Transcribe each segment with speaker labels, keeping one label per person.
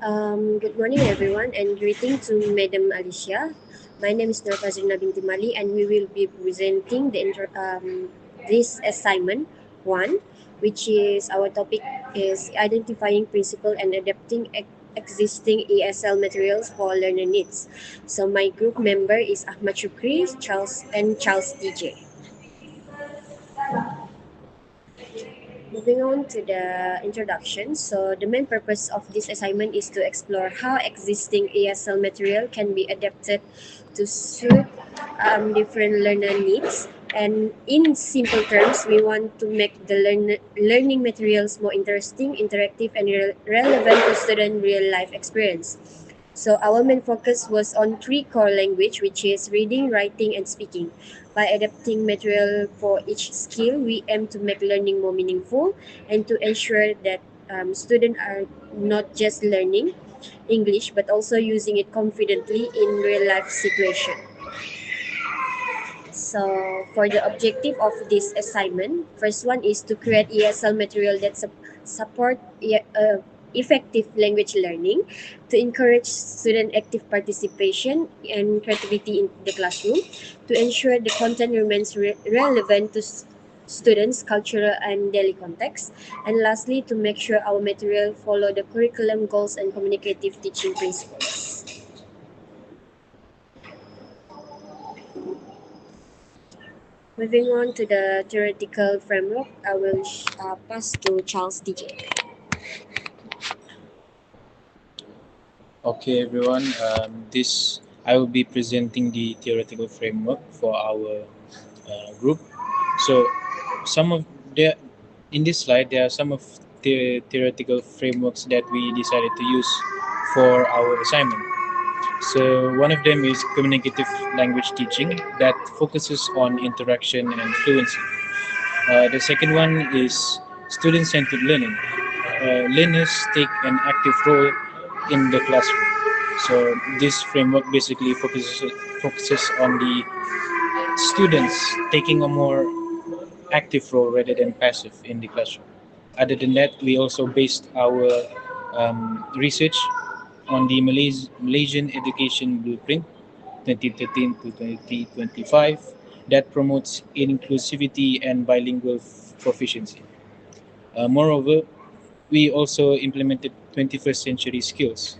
Speaker 1: Good morning, everyone, and greeting to Madam Alicia. My name is Nur Fazrina binti Mali, and we will be presenting this assignment one, which is our topic is identifying principle and adapting existing ESL materials for learner needs. So my group member is Ahmad Shukri, Charles DJ. Moving on to the introduction. So, the main purpose of this assignment is to explore how existing ESL material can be adapted to suit different learner needs. And in simple terms, we want to make the learning materials more interesting, interactive, and relevant to student real life experience. So our main focus was on three core language, which is reading, writing, and speaking. By adapting material for each skill, we aim to make learning more meaningful and to ensure that students are not just learning English but also using it confidently in real life situation. So for the objective of this assignment, first one is to create ESL material that support effective language learning, to encourage student active participation and creativity in the classroom, to ensure the content remains relevant to students' cultural and daily context, and lastly, to make sure our material follow the curriculum goals and communicative teaching principles. Moving on to the theoretical framework, I will pass to Charles DJ.
Speaker 2: Okay, everyone. This I will be presenting the theoretical framework for our group. So, some of the in this slide there are some of the theoretical frameworks that we decided to use for our assignment. So, one of them is communicative language teaching that focuses on interaction and fluency. The second one is student-centered learning. Learners take an active role in the classroom. So this framework basically focuses on the students taking a more active role rather than passive in the classroom. Other than that, we also based our research on the Malaysian Education Blueprint 2013 to 2025 that promotes inclusivity and bilingual proficiency. Moreover, we also implemented 21st century skills,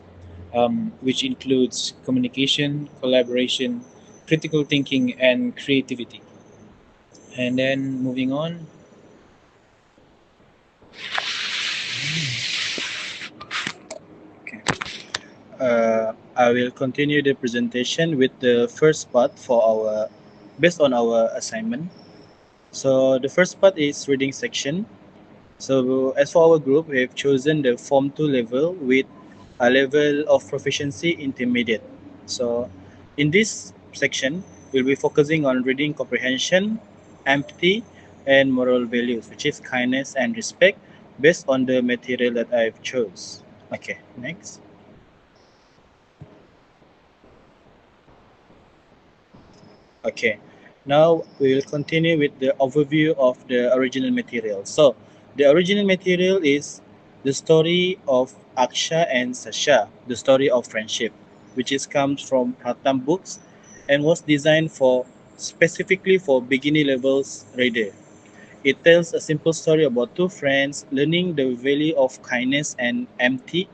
Speaker 2: which includes communication, collaboration, critical thinking, and creativity. And then moving on. Okay. I will continue the presentation with the first part for our based on our assignment. So the first part is reading section. So as for our group, we have chosen the Form 2 level with a level of proficiency intermediate. So in this section, we'll be focusing on reading comprehension, empathy, and moral values, which is kindness and respect, based on the material that I've chose. Okay, next. Okay, now we will continue with the overview of the original material. So, the original material is the story of Aksha and Sasha, the story of friendship, which is comes from Pratham Books and was designed for specifically for beginner levels reader. It tells a simple story about two friends learning the value of kindness and empathy.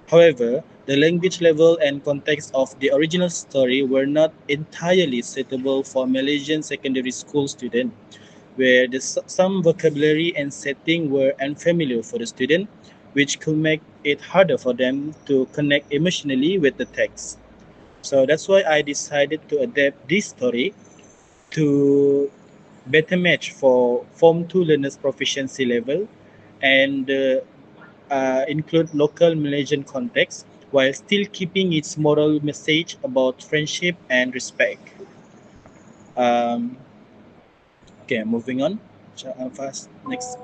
Speaker 2: However, the language level and context of the original story were not entirely suitable for Malaysian secondary school students, where some vocabulary and setting were unfamiliar for the student, which could make it harder for them to connect emotionally with the text. So that's why I decided to adapt this story to better match for Form 2 learners proficiency level and include local Malaysian context while still keeping its moral message about friendship and respect. Um, okay, moving on. Fast. Next.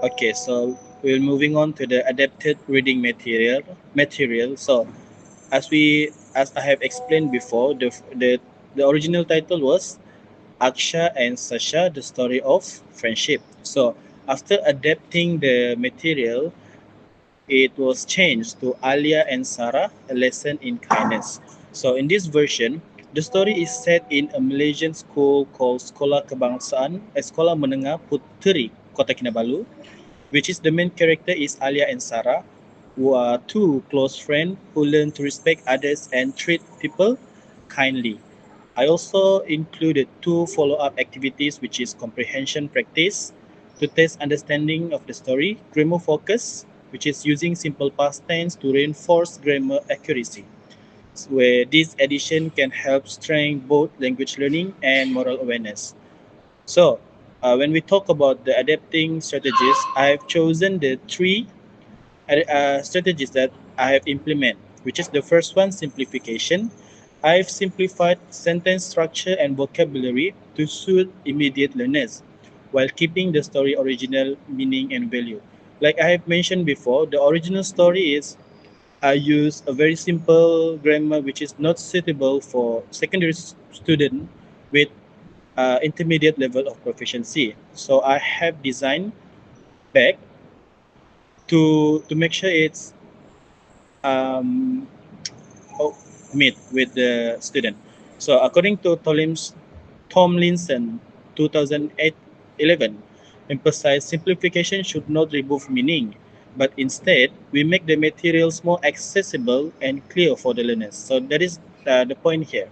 Speaker 2: Okay, so we're moving on to the adapted reading material. So as I have explained before, the original title was Aksha and Sasha, the story of friendship. So after adapting the material, it was changed to Alia and Sarah, a lesson in kindness. So in this version, the story is set in a Malaysian school called Sekolah Kebangsaan, Sekolah Menengah Puteri Kota Kinabalu, which is the main character is Alia and Sarah, who are two close friends who learn to respect others and treat people kindly. I also included two follow-up activities, which is comprehension practice to test understanding of the story, grammar focus, which is using simple past tense to reinforce grammar accuracy, where this addition can help strengthen both language learning and moral awareness. So, when we talk about the adapting strategies, I've chosen the three strategies that I have implemented, which is the first one, simplification. I've simplified sentence structure and vocabulary to suit immediate learners while keeping the story original meaning and value. Like I have mentioned before, the original story is I use a very simple grammar which is not suitable for secondary student with intermediate level of proficiency. So I have designed back to make sure it's um, meet with the student. So according to Tomlinson 2011, emphasize simplification should not remove meaning, but instead we make the materials more accessible and clear for the learners. So that is the point here.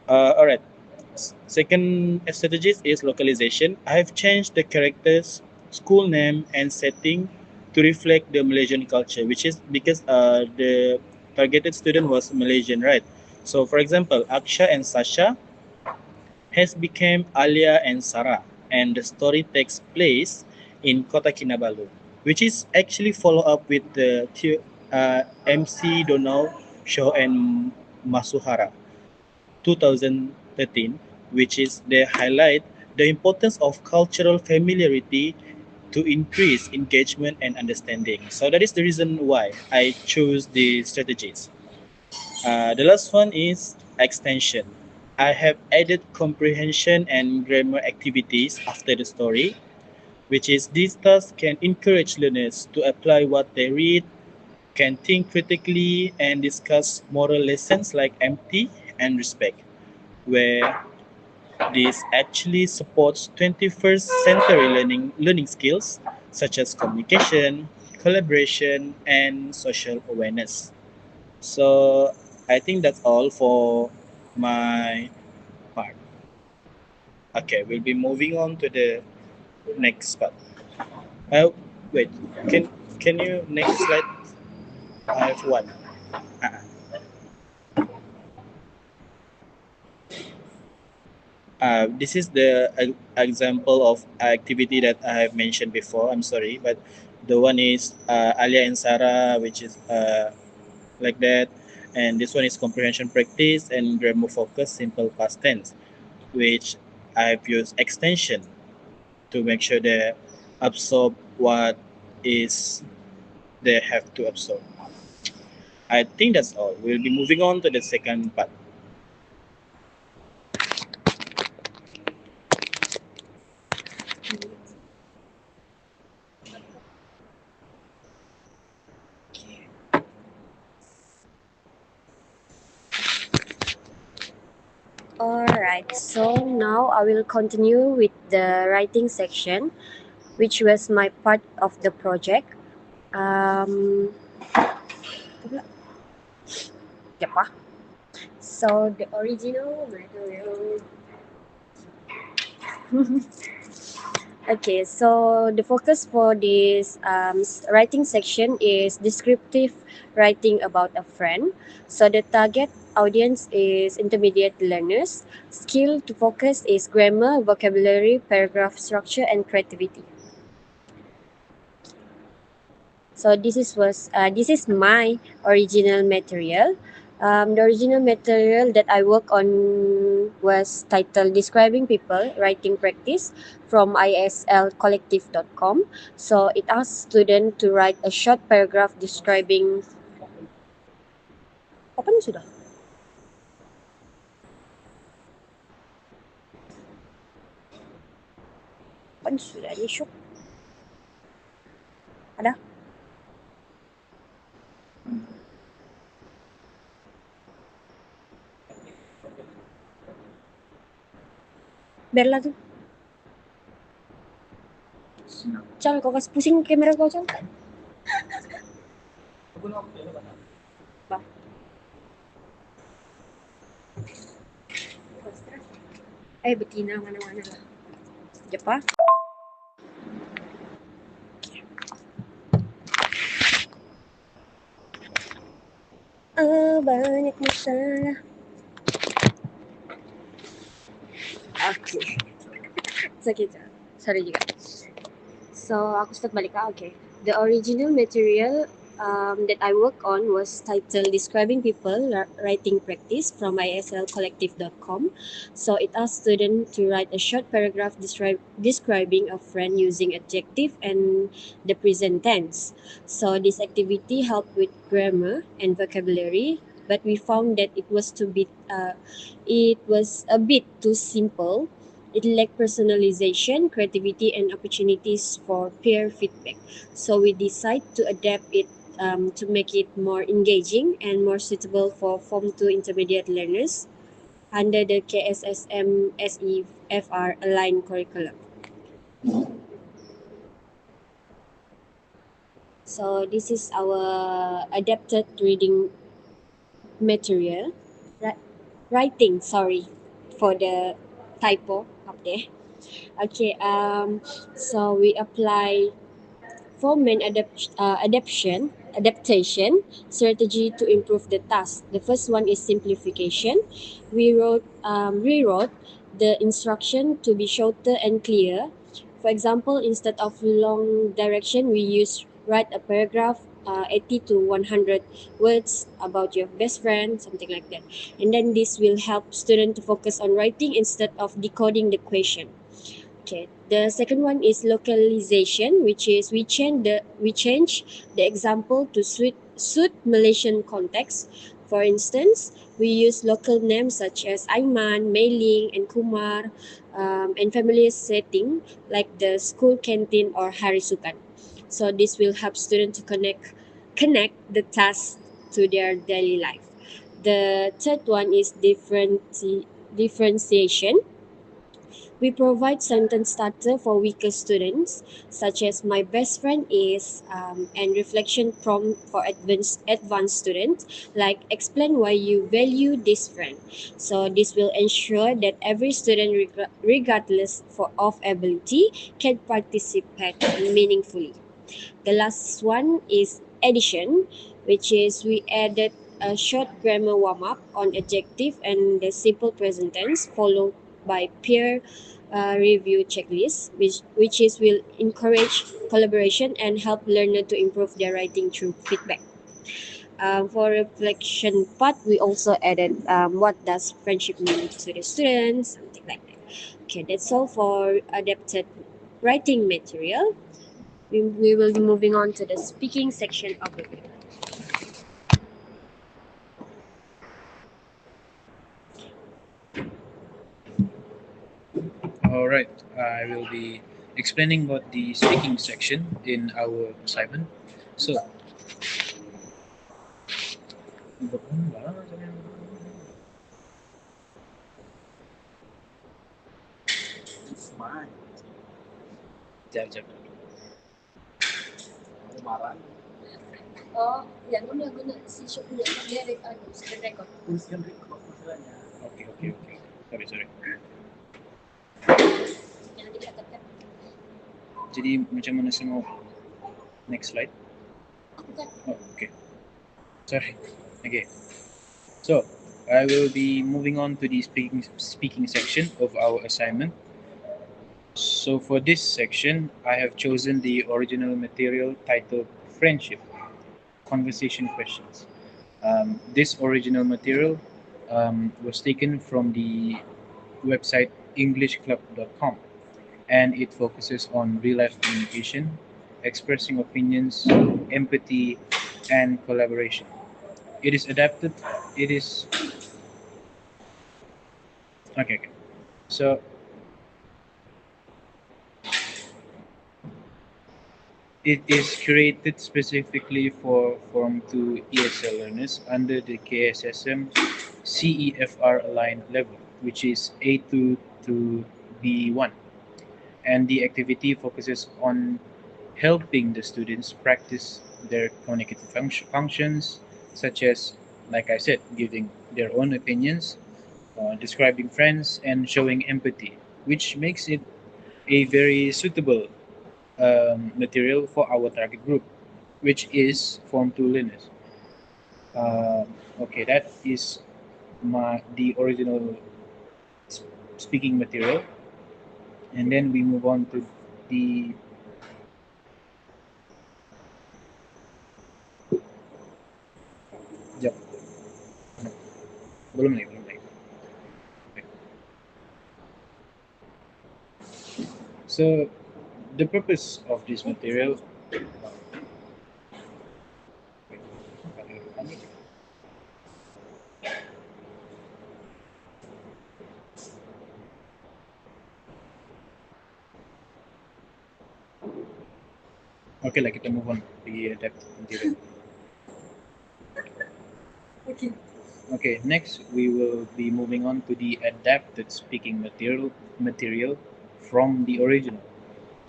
Speaker 2: All right. Second strategies is localization. I have changed the characters, school name, and setting to reflect the Malaysian culture, which is because the targeted student was Malaysian, right? So, for example, Aksha and Sasha has become Alia and Sarah, and the story takes place in Kota Kinabalu, which is actually follow up with the MC Donald show and Masuhara. 2013, which is they highlight the importance of cultural familiarity to increase engagement and understanding. So that is the reason why I choose the strategies. The last one is extension. I have added comprehension and grammar activities after the story, which is these tasks can encourage learners to apply what they read, can think critically, and discuss moral lessons like empathy and respect, where this actually supports 21st century learning skills such as communication, collaboration, and social awareness. So I think that's all for my part. Okay, we'll be moving on to the next part. Uh, wait, can can you next slide? I have one. Uh, this is the example of activity that I have mentioned before. I'm sorry, but the one is Alia and Sarah, which is like that, and this one is comprehension practice and grammar focus, simple past tense, which I have used extension to make sure they absorb what is they have to absorb. I think that's all. We'll be moving on to the second part.
Speaker 1: Alright, so now I will continue with the writing section, which was my part of the project. Ito pula. Sekejap ah. So the original material. Okay, so the focus for this writing section is descriptive writing about a friend. So the target audience is intermediate learners. Skill to focus is grammar, vocabulary, paragraph structure, and creativity. So this is my original material. The original material that I work on was titled Describing People Writing Practice from islcollective.com. So it asks students to write a short paragraph describing apa ni sudah? Kapan sudah ni Syuk? Ada? Biarlah tu. Cal, kau kasih pusing kamera kau, Cal. Ba. Betina mana-mana lah. Sekejap ah. Banyak masalah. Okay. Sakit. Sorry juga. So, aku start balik ah. Okay. The original material that I work on was titled Describing People Writing Practice from islcollective.com. So, it asked students to write a short paragraph describing a friend using adjective and the present tense. So, this activity helped with grammar and vocabulary, but we found that it was a bit too simple. It lacked personalization, creativity, and opportunities for peer feedback. So we decided to adapt it to make it more engaging and more suitable for Form 2 intermediate learners under the KSSM SEFR aligned curriculum. So this is our adapted reading material. Writing, sorry for the typo up there. Okay, so we apply four main adaptation strategy to improve the task. The first one is simplification. We rewrote the instruction to be shorter and clear. For example, instead of long direction, we use write a paragraph 80 to 100 words about your best friend, something like that. And then this will help student to focus on writing instead of decoding the question. Okay. The second one is localization, which is we change the example to suit Malaysian context. For instance, we use local names such as Aiman, Mei and Kumar, and familiar setting like the school canteen or Harisukan. So this will help students to connect the task to their daily life. The third one is differentiation. We provide sentence starter for weaker students, such as my best friend is, and reflection prompt for advanced students, like explain why you value this friend. So this will ensure that every student, regardless of ability, can participate meaningfully. The last one is addition, which is we added a short grammar warm up on adjective and the simple present tense, followed by peer review checklist, which is will encourage collaboration and help learner to improve their writing through feedback. For reflection part, we also added what does friendship mean to the students, something like that. Okay, that's all for adapted writing material. We will be moving on to the speaking section of the video.
Speaker 2: All right, I will be explaining about the speaking section in our assignment. So, jap, jap.
Speaker 1: Oh, yang guna si shop punya dia screen record.
Speaker 2: Okay, okay, okay. Sorry, sorry.
Speaker 1: Yang dikatakan.
Speaker 2: Jadi macam mana saya mau next slide?
Speaker 1: Bukan.
Speaker 2: Oh, okay. Sorry. Okay. So, I will be moving on to the speaking section of our assignment. So for this section, I have chosen the original material titled Friendship, Conversation Questions. This original material was taken from the website englishclub.com, and it focuses on real-life communication, expressing opinions, empathy, and collaboration. It is adapted. It is okay. Okay. So It is curated specifically for Form 2 ESL learners under the KSSM CEFR aligned level, which is A2 to B1. And the activity focuses on helping the students practice their communicative functions, such as, like I said, giving their own opinions, describing friends, and showing empathy, which makes it a very suitable material for our target group, which is Form 2 learners. Uh, okay, that is the original speaking material, and then we move on to the. Yep, belum lagi, belum lagi. Okay. So the purpose of this material. Okay lah, kita move on pergi adapt material.
Speaker 1: Okay.
Speaker 2: Okay, next we will be moving on to the adapted speaking material from the original.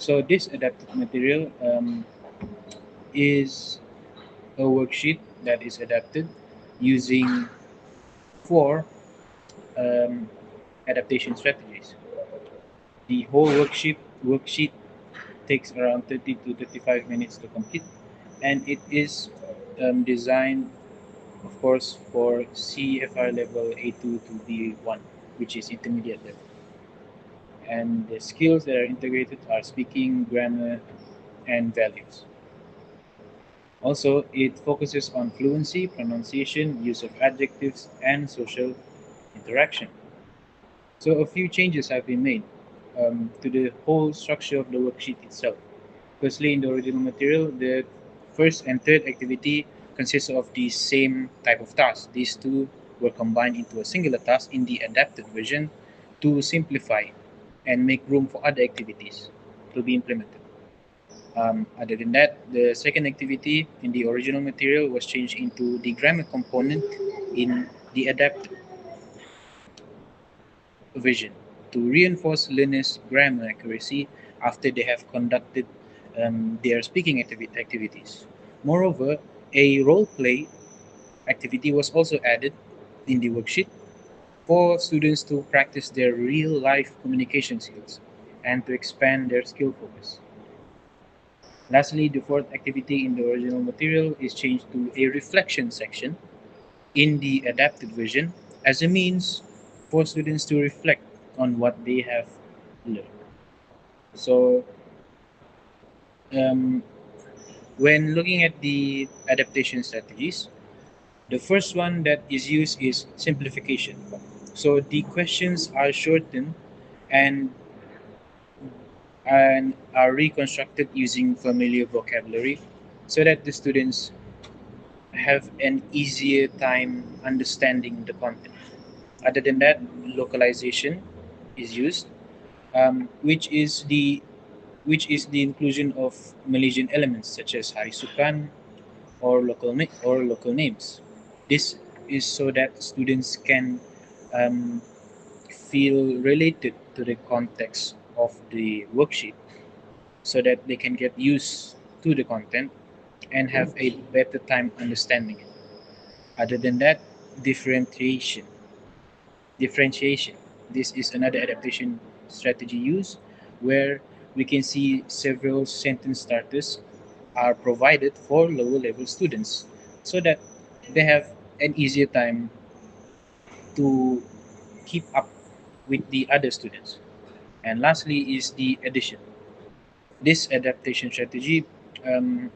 Speaker 2: So this adapted material is a worksheet that is adapted using four um, adaptation strategies. The whole worksheet takes around 30 to 35 minutes to complete, and it is designed, of course, for CFR level A2 to B1, which is intermediate level. And the skills that are integrated are speaking, grammar, and values. Also, it focuses on fluency, pronunciation, use of adjectives, and social interaction. So, a few changes have been made to the whole structure of the worksheet itself. Firstly, in the original material, the first and third activity consists of the same type of task. These two were combined into a singular task in the adapted version to simplify and make room for other activities to be implemented. Other than that, the second activity in the original material was changed into the grammar component in the adapted version to reinforce learners' grammar accuracy after they have conducted their speaking activities. Moreover, a role play activity was also added in the worksheet for students to practice their real life communication skills and to expand their skill focus. Lastly, the fourth activity in the original material is changed to a reflection section in the adapted version as a means for students to reflect on what they have learned. So, um, when looking at the adaptation strategies, the first one that is used is simplification. So the questions are shortened and are reconstructed using familiar vocabulary so that the students have an easier time understanding the content. Other than that, localization is used, which is the inclusion of Malaysian elements such as Harisukan or local names. This is so that students can um, feel related to the context of the worksheet, so that they can get used to the content and have a better time understanding it. Other than that, differentiation. Differentiation. This is another adaptation strategy used where we can see several sentence starters are provided for lower level students so that they have an easier time to keep up with the other students. And lastly is the addition. This adaptation strategy um,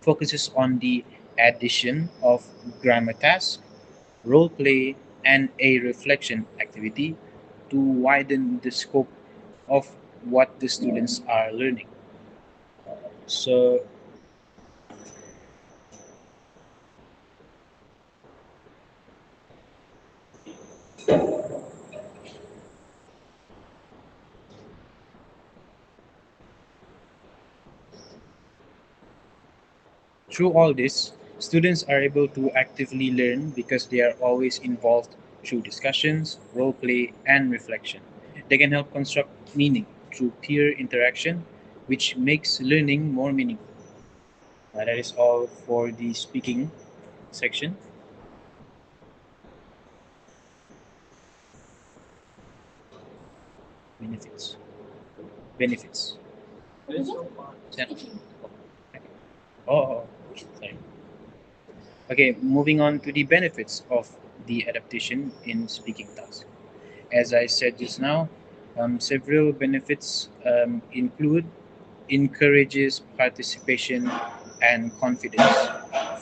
Speaker 2: focuses on the addition of grammar tasks, role play, and a reflection activity to widen the scope of what the students are learning. So, Through all this, students are able to actively learn because they are always involved through discussions, role play, and reflection. They can help construct meaning through peer interaction, which makes learning more meaningful. That is all for the speaking section. Benefits. Benefits. Yeah. Oh, sorry. Okay, moving on to the benefits of the adaptation in speaking tasks. As I said just now, several benefits include encourages participation and confidence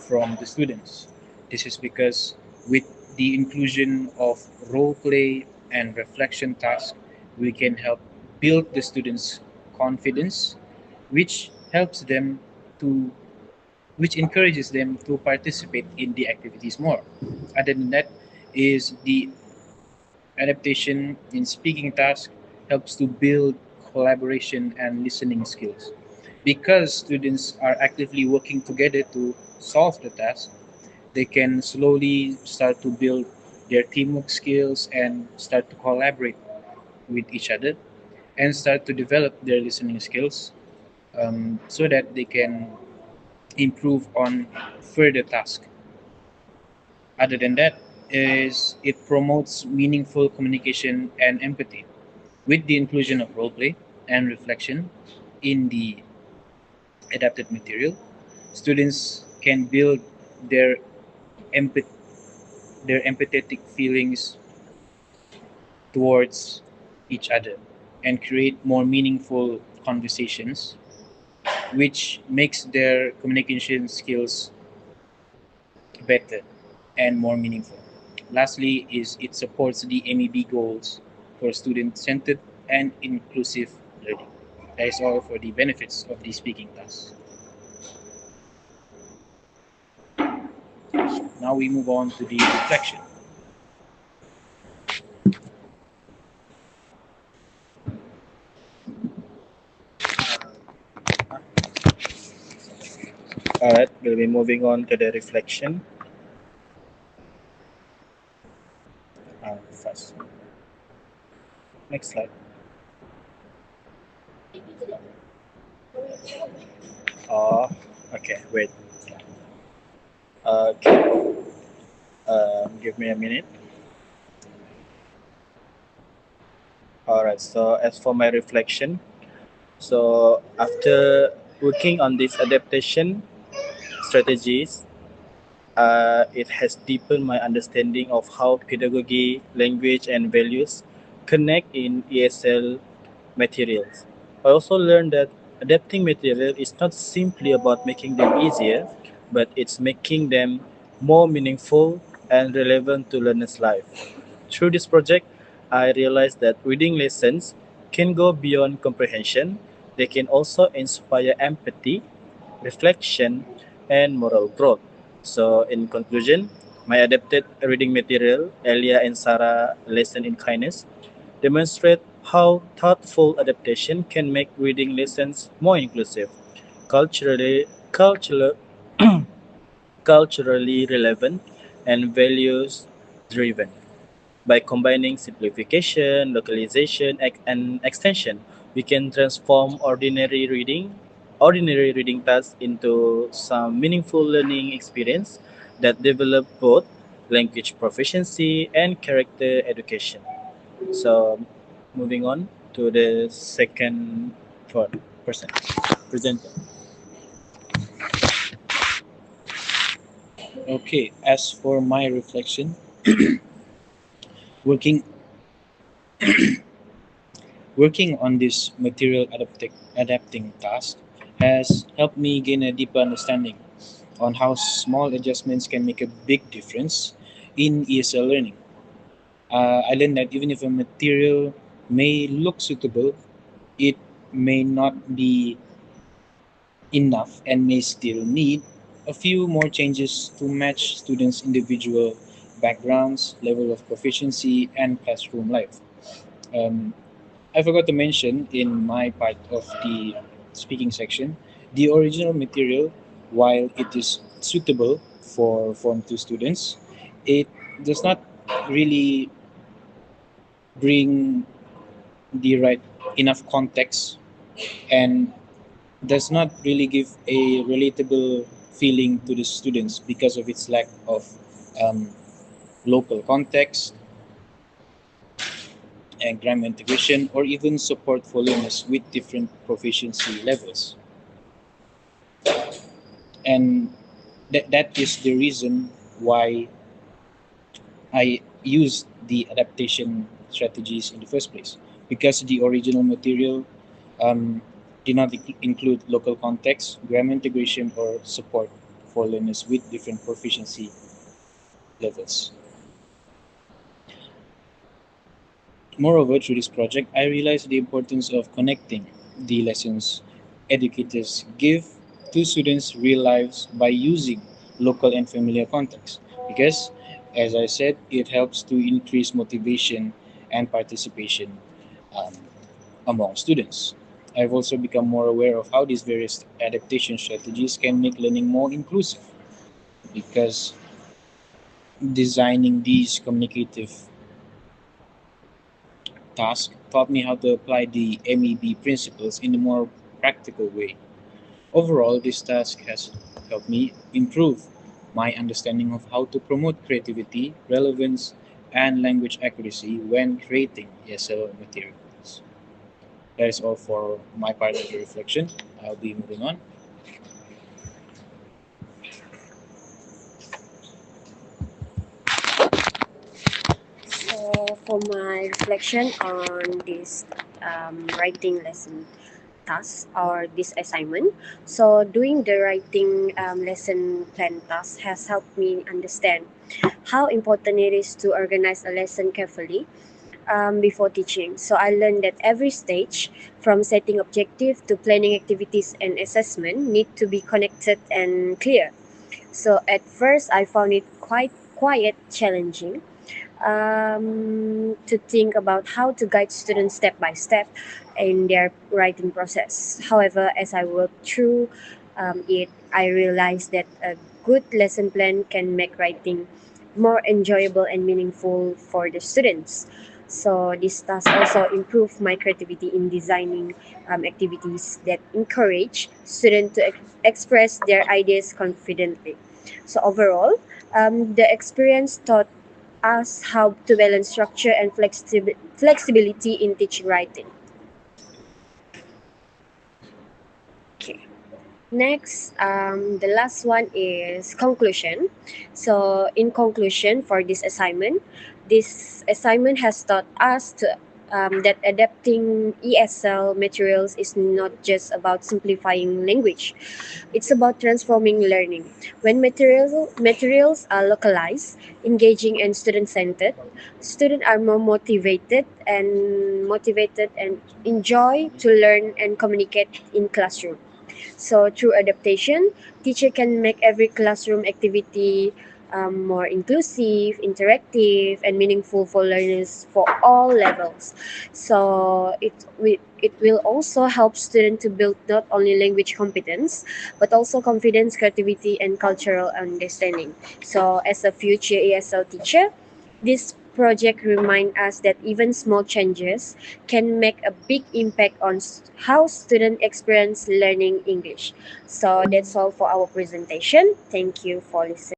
Speaker 2: from the students. This is because with the inclusion of role play and reflection tasks, we can help build the students' confidence, which helps them to which encourages them to participate in the activities more. Other than that, is the adaptation in speaking tasks helps to build collaboration and listening skills. Because students are actively working together to solve the task, they can slowly start to build their teamwork skills and start to collaborate with each other and start to develop their listening skills so that they can improve on further tasks. Other than that, is it promotes meaningful communication and empathy. With the inclusion of role play and reflection in the adapted material, students can build their empath- their empathetic feelings towards each other and create more meaningful conversations, which makes their communication skills better and more meaningful. Lastly, is it supports the MEB goals for student-centered and inclusive learning. That is all for the benefits of the speaking task. Now we move on to the reflection.
Speaker 3: All right, we'll be moving on to the reflection first. Next slide. Oh, okay, wait. Okay, give me a minute. All right, so as for my reflection, so after working on this adaptation strategies, it has deepened my understanding of how pedagogy, language, and values connect in ESL materials. I also learned that adapting material is not simply about making them easier, but it's making them more meaningful and relevant to learners' life. Through this project, I realized that reading lessons can go beyond comprehension. They can also inspire empathy, reflection, and moral growth. So, in conclusion, my adapted reading material, Elia and Sarah Lesson in Kindness, demonstrate how thoughtful adaptation can make reading lessons more inclusive, culturally, culturally relevant, and values driven. By combining simplification, localization, and extension, we can transform ordinary reading tasks into some meaningful learning experience that develop both language proficiency and character education. So, moving on to the second person presenter.
Speaker 2: Okay, as for my reflection, working working on this material adapting task has helped me gain a deeper understanding on how small adjustments can make a big difference in ESL learning. I learned that even if a material may look suitable, it may not be enough and may still need a few more changes to match students' individual backgrounds, level of proficiency, and classroom life. Um, I forgot to mention in my part of the speaking section, the original material while it is suitable for Form 2 students, it does not really bring the right enough context and does not really give a relatable feeling to the students because of its lack of um, local context and grammar integration or even support for learners with different proficiency levels. And that is the reason why I used the adaptation strategies in the first place, because the original material um, did not include local context, grammar integration, or support for learners with different proficiency levels. Moreover, through this project, I realized the importance of connecting the lessons educators give to students' real lives by using local and familiar context. Because, as I said, it helps to increase motivation and participation um, among students. I've also become more aware of how these various adaptation strategies can make learning more inclusive because designing these communicative task taught me how to apply the MEB principles in a more practical way. Overall, this task has helped me improve my understanding of how to promote creativity, relevance, and language accuracy when creating ESL materials. That is all for my part of the reflection. I'll be moving on.
Speaker 1: So for my reflection on this writing lesson task or this assignment, so doing the writing lesson plan task has helped me understand how important it is to organize a lesson carefully before teaching. So I learned that every stage, from setting objective to planning activities and assessment, need to be connected and clear. So at first, I found it quite challenging to think about how to guide students step by step in their writing process. However, as I worked through it, I realized that a good lesson plan can make writing more enjoyable and meaningful for the students. So this task also improved my creativity in designing activities that encourage students to express their ideas confidently. So overall, the experience taught us how to balance structure and flexibility in teaching writing. Okay. Next, the last one is conclusion. So, in conclusion, for this assignment has taught us that adapting ESL materials is not just about simplifying language. It's about transforming learning. When materials are localized, engaging, and student-centered, students are more motivated and enjoy to learn and communicate in classroom. So through adaptation, teacher can make every classroom activity more inclusive, interactive, and meaningful for learners for all levels. So it will also help students to build not only language competence, but also confidence, creativity, and cultural understanding. So as a future ESL teacher, this project remind us that even small changes can make a big impact on how students experience learning English. So that's all for our presentation. Thank you for listening.